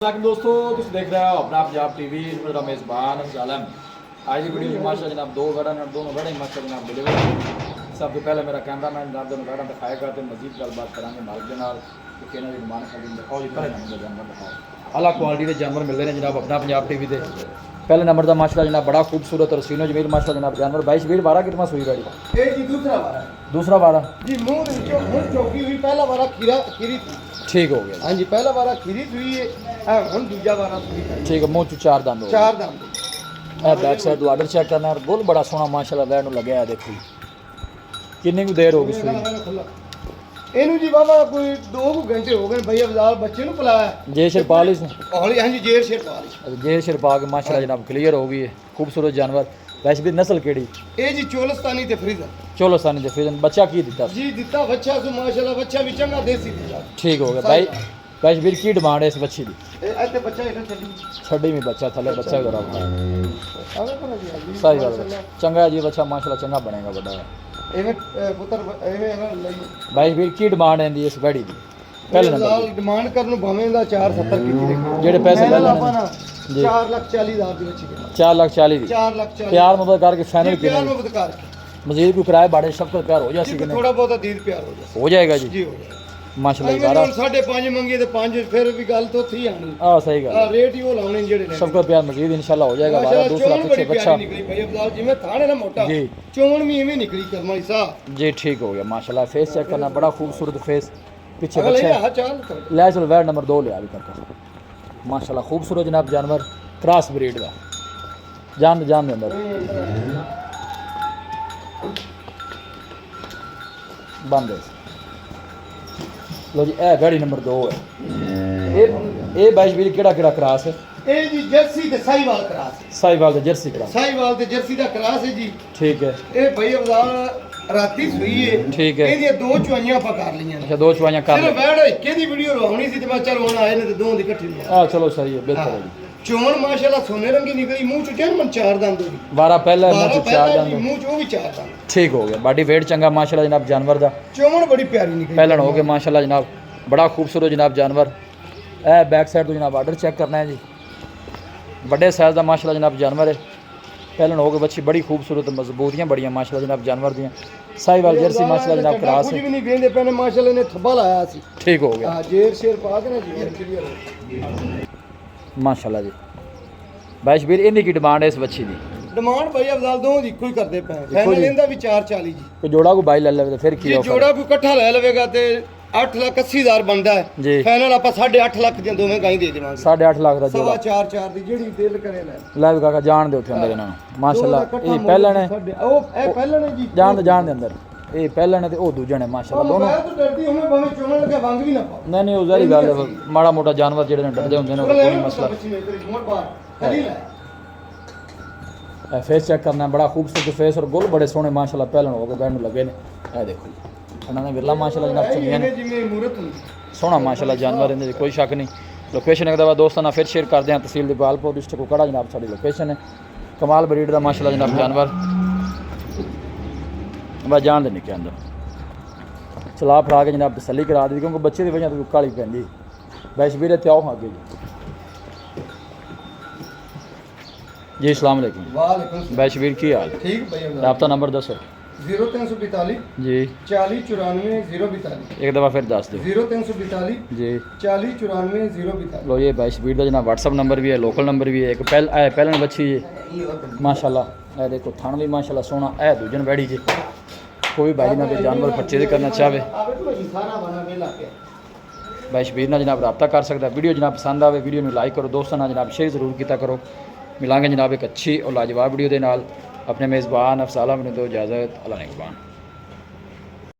दोस्तों तुम देख रहे हो अपना पंजाब टीवी मेरा मेज़बान अफजालम। आज की वीडियो माशा जनाब दो गड़ा दोनों गड़े माशा जनाब डिलीवर। सब तो पहले मेरा कैमरा मैन जनाब दोनों गड़ा दिखाएगा तो मजीद गलबात करेंगे मालिक के नाल कि कहना जी डिमांड कर दिखाओ जी। पहले नंबर का जानवर दिखाओ, अलग क्वालिटी के जानवर मिलते हैं जनाब अपना पंजाब टीवी से। पहले नंबर का माशा जनाब बड़ा खूबसूरत और सीनो जमील माशा जनाब जानवर 22-20-12 कितना सुई गाड़ी दूसरा बारह जी मुंह चौकी हुई पहला बारा खीरी ठीक हो गया। हाँ जी पहला बारा खीरी हुई है हम दूजा बारा ठीक है। मुँह चू चार दंद चार दंद बैक साइड ऑर्डर चेक करना है। गोल बड़ा सोहना माशाल्लाह वैन लगे है। देखो कितनी को देर होगी सुई ਇਹਨੂੰ ਜੀ ਬਾਬਾ ਕੋਈ 2 ਘੰਟੇ ਹੋ ਗਏ ਭਈ ਅਫਜ਼ਾਲ ਬੱਚੇ ਨੂੰ ਪਿਲਾਇਆ ਜੇ ਸ਼ਿਰਪਾਲ ਇਸ ਹੌਲੀ ਹਾਂਜੀ ਜੇਰ ਸ਼ਿਰਪਾਲ ਜੇ ਸ਼ਿਰਪਾ ਕੇ ਮਾਸ਼ਾਅल्लाह जनाब क्लियर हो गई है। खूबसूरत जानवर वैसे भी नस्ल केड़ी ਇਹ ਜੀ ਚੋਲਸਤਾਨੀ ਤੇ ਫਰੀਜ਼ਨ चोलोस्तानी दे फिजन बच्चा की दिता ਜੀ ਦਿੱਤਾ ਬੱਚਾ ਸੋ ਮਾਸ਼ਾਅल्लाह ਬੱਚਾ ਵੀ ਚੰਗਾ ਦੇਸੀ ਦਿੱਤਾ ठीक हो गया भाई। वैसे भी की डिमांड है इस बच्ची की ਇਹ ਇੱਥੇ ਬੱਚਾ ਇਹਨਾਂ ਛੱਡੀ छड़ी में बच्चा थले बच्चा जरा ਆਵੇ ਕੋਲ ਜੀ सही गल है। चंगा है जी बच्चा माशाल्लाह चंगा बनेगा बड़ा ਇਹ ਪੁੱਤਰ ਇਹ ਲਈ भाई भी की डिमांड है इस बैड़ी की पहले नंबर ਡਿਮਾਂਡ ਕਰਨ ਨੂੰ ਭਾਵੇਂ ਦਾ 470 ਕੀਤੀ ਦੇਖੋ जेडे पैसे ले लेने ਆਪਾਂ ਨਾ जी 4,40,000 ਦੀ ਬੱਚੀ ਦੇ 4,40,000 दी 4,40,000 प्यार मोहब्बत करके फाइनल ਪਿਆਰ किया ਨੂੰ ਬਦਕਾਰ मजीद कोई किराए बाड़े शफकत प्यार हो जाए कि ਥੋੜਾ ਬਹੁਤਾ ਦੀਦ ਪਿਆਰ ਹੋ ਜਾਏ हो जाएगा जी ਜੀ ਹੋ ਜਾਏ माशाल्लाह ਅਗਰ बारह 5.5 ਮੰਗੇ ਤੇ 5 ਫਿਰ ਵੀ ਗੱਲ ਤੋਂ ਥੀ ਆਣੀ हाँ सही गल ਆ ਰੇਟ ਹੀ ਉਹ ਲਾਉਣੇ ਜਿਹੜੇ ਨੇ सबका प्यार मजीद इंशाल्लाह हो जाएगा। बारह दूसरा पीछे बच्चा ਨਿਕਲੀ ਭਾਈ ਅਬਦਾਲ ਜਿਵੇਂ ਥਾਣੇ ਨਾ ਮੋਟਾ जी ਚੋਣ ਵੀ ਐਵੇਂ ਨਿਕਲੀ ਕਰਮਾਈ ਸਾ जी ठीक हो गया माशाल्लाह। फेस चेक करना बड़ा खूबसूरत फेस पीछे अगले बच्चा हा चाल ले चलो वैड नंबर 2 ले अभी करके माशाल्लाह खूबसूरत जनाब जानवर क्रॉस ब्रीड का जान दे अंदर बंद है। लो जी ए गाड़ी नंबर 2 है। ए 22 केड़ा केड़ा क्रॉस है? ਇਹ ਜੀ ਜਰਸੀ ਤੇ ਸਾਈਵਾਲ ਕਰਾਸ साहिवाल दे जर्सी क्रॉस ਸਾਈਵਾਲ ਤੇ ਜਰਸੀ ਦਾ ਕਰਾਸ ਹੈ ਜੀ। ठीक है ਇਹ ਭਾਈ ਅਬਦਾਲ ਰਾਤੀ ਸੂਈ ਹੈ ठीक है। ਇਹਦੀਆਂ ਦੋ ਚੁਆਈਆਂ ਆਪਾਂ ਕਰ ਲਈਆਂ ਨੇ अच्छा दो चुवाइयां कर ਸਿਰਫ ਵੈੜ ਕਿਹਦੀ ਵੀਡੀਓ ਰਵਾਉਣੀ ਸੀ ਤੇ ਮੈਂ ਚੱਲ ਹੁਣ ਆਏ ਨੇ ਤੇ ਦੋ ਦੀ ਇਕੱਠੀ ਲਿਆ हां चलो सही है बेहतर है जी। ਚੋਣ ਮਾਸ਼ਾਅੱਲਾ ਸੋਨੇ ਰੰਗੀ ਨਿਕਲੀ ਮੂੰਹ ਚ ਜਨਮਨ ਚਾਰ ਦੰਦ ਹੋਈ 12 पहले मुंह 12 से चार ਪਹਿਲਾਂ ਜੀ, दंद ਮੂੰਹ ਚ ਉਹ ਵੀ ਚਾਰ ਦੰਦ ठीक हो गया। बॉडी वेट चंगा माशाल्लाह जनाब जानवर दा ਚੋਣ ਬੜੀ ਪਿਆਰੀ ਨਿਕਲੀ पहलन हो गया माशाल्लाह जनाब बड़ा खूबसूरत जनाब जानवर। ए बैक साइड तो जनाब आर्डर चेक करना है जी। बड़े साइज का माशाल्लाह जनाब जानवर है। पहलन हो गए बच्ची बड़ी खूबसूरत मजबूतियाँ बड़ियाँ माशाल्लाह जनाब जानवर दियाँ। साहिवाल जर्सी माशाल्लाह जनाब क्रास ਕੁਝ है ਵੀ ਨਹੀਂ ਕਹਿੰਦੇ ਪੈਣੇ ਮਾਸ਼ਾਅੱਲਾ ਨੇ ਥੱਬਾ ਲਾਇਆ ਸੀ ठीक हो गया ਹਾਂ ਜੇਰ ਸ਼ੇਰ ਪਾ ਕੇ ਨਾ ਜੀ ਕਲੀਅਰ ਹੋ माशाल्लाह जी। बाईश ਵੀਰ इन्हीं की डिमांड है इस बच्ची की ਡਿਮਾਂਡ ਭਾਈ ਅਫਜ਼ਾਲ ਦੋਵਾਂ ਦੀ ਇੱਕੋ ਹੀ ਕਰਦੇ ਪਏ ਫਾਈਨਲ ਇਹਦਾ ਵੀ 440 ਜੀ कोई जोड़ा को बाई ले ले तो फिर की ਜੇ ऑफर ਜੋੜਾ ਕੋਈ ਇਕੱਠਾ ਲੈ ਲਵੇਗਾ ਤੇ 8,80,000 ਬਣਦਾ ਜੀ। ਹੈ ਫਾਈਨਲ ਆਪਾਂ 8.5 ਲੱਖ ਦੀਆਂ ਦੋਵੇਂ ਗਾਈ ਦੇ ਦੇਵਾਂਗੇ 8.5 लाख का ਸਵਾ जोड़ा 4 ਦੀ ਜਿਹੜੀ ਦਿਲ ਕਰੇ ਲੈ ਲੈ ਵੀ ਕਾਕਾ ਜਾਣ ਦੇ ਉੱਥੇ ਅੰਦਰ ਇਹਨਾਂ ਨੂੰ ਮਾਸ਼ਾਅੱਲਾ। ਇਹ ਪਹਿਲਾਂ ਨੇ ਉਹ ਇਹ ਪਹਿਲਾਂ ਨੇ ਜੀ ਜਾਣ ਦੇ ਅੰਦਰ ਇਹ ਪਹਿਲਾਂ ਨੇ ਤੇ ਉਹ ਦੂਜੇ ਨੇ ਮਾਸ਼ਾਅੱਲਾ ਦੋਨੋਂ। ਮੈਂ ਤਾਂ ਡਰਦੀ ਹਾਂ ਭਾਵੇਂ ਚੋਣ ਲੱਗੇ ਵੰਗ ਵੀ ਨਾ ਪਾਓ नहीं नहीं वो जारी गल है माड़ा मोटा जानवर जेडे ने डरदे होंदे ने कोई मसला फेस चेक करना है। बड़ा खूबसूरत फेस और गोल बड़े सोहने माशाल्लाह पहलन हो गए बैठ लगे ने। ए देखो इन्होंने विरला माशाल्लाह जनाब चंगियां ने ਜਿਵੇਂ ਮੂਰਤ ਹੁੰਦੀ सोहना माशाल्लाह जानवर इनदे कोई शक नहीं। लोकेशन एक दफा दोस्तों ना फिर शेयर करते हैं। तहसील दीपालपुर डिस्ट्रिक्ट कोकड़ा जनाब साडी लोकेशन है। कमाल ब्रीड का माशाल्लाह जनाब जानवर बस जान दे निके अंदर चला फरा के जनाब तसली करा दी क्योंकि बच्चे की वजह तो काली पैंदी वैसे भी रहते आओ आगे जी। अस्सलाम वालेकुम ਵਾਲੇਕੁਮ वैशवीर की हाल ਠੀਕ ਭਾਈ रबता नंबर दसो 0342 जी 4094 042 एक दफ़ा फिर दस दो 0342 जी। 4094 042 लो ये वैशवीर का जना व्हाट्सअप नंबर भी है लोकल नंबर भी है। एक पहलन बच्ची है माशाल्लाह। ए देखो थान भी माशाल्लाह सोहना ए दूजन बैठी जी। कोई भाई ना कोई जानवर परचेज करना चाहे ਸਾਰਾ ਬਣਾ ਕੇ ਲਾ ਕੇ वैशवीर ना जनाब रब्ता कर सकता है। वीडियो जनाब पसंद आए वीडियो में लाइक करो दोस्तों ना जनाब शेयर जरूर किया करो। मिलांगे जनाब एक अच्छी और लाजवाब वीडियो के नाल। अपने मेज़बान अफसाला मैंने दो इजाज़त अल्लाह निगहबान।